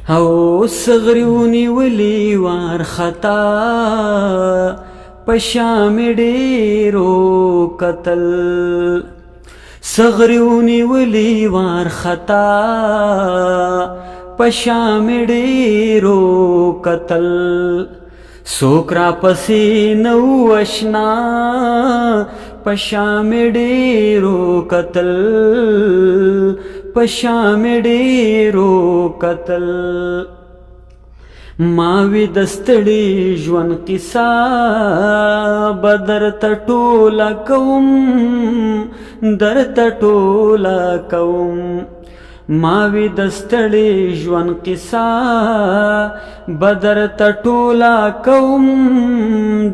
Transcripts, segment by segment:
او سغریونی ولی وارخطا پشام ډیرو قتل سغریونی ولی وارخطا پشام ډیرو قتل سوک را پسی نو اشنا پشام ډیرو قتل پشام ډیرو قتل ماوی دستړي ژوند قصه بدر تټولا کوم در تټولا کوم ماوی دستړي ژوند قصه بدر تټولا کوم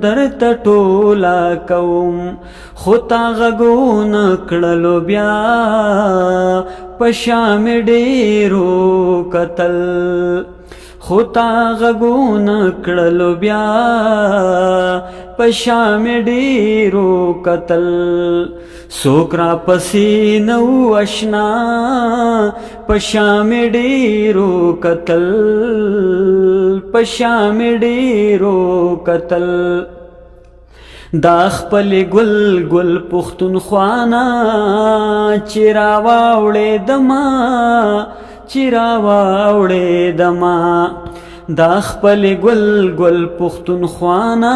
در تټولا کوم خطا غګون کړلو بیا پشام ډیرو قتل خطا غګون کړلو بیا پشام ډیرو قتل سوک را پسی نو اشنا پشام ډیرو قتل پشام ډیرو قتل دا خپل گل گل پختونخوانا چیرا واوړې دما چیرا واوړې دما دا خپل گل گل پختونخوانا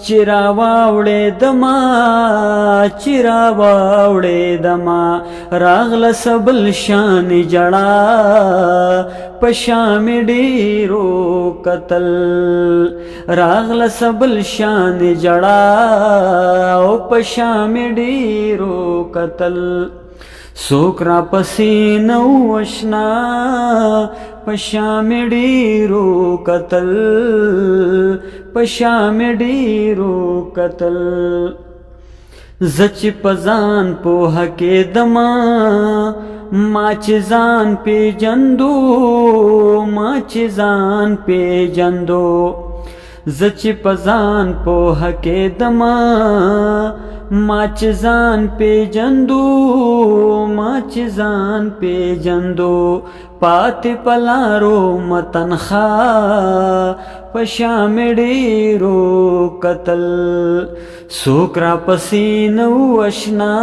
چیرا واوړې دما چیرا واوړې دما راغله سبل شان جړا پشام ډیرو قتل راغله سبل شان جړا او پشام ډیرو قتل سوک را پسی نو اشنا پشام ډیرو قتل پشام ډیرو قتل زچ پزان پوها کې دما ما چې ځان پیجندو ما چې ځان پیجندو زچ پزان پوها کې دما ما چې ځان پیجندو ما چې ځان پیجندو پاتې پلارو متنخا پشام ډیرو قتل سوک را پسی نو اشنا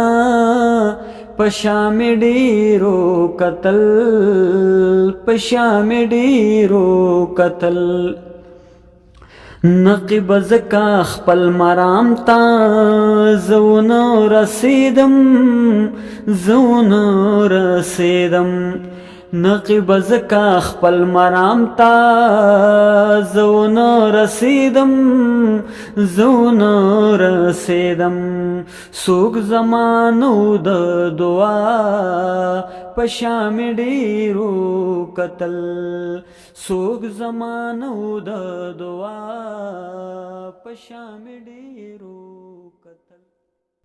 پشام ډیرو قتل پشام ډیرو قتل نقب زکا خپل مرام تا زون رسیدم زون رسیدم نقب زکا خپل مرام تا زون رسیدم زون رسیدم سوک زمانو د دعا پشام ډیرو قتل سوک زمانو د دعا پشام ډیرو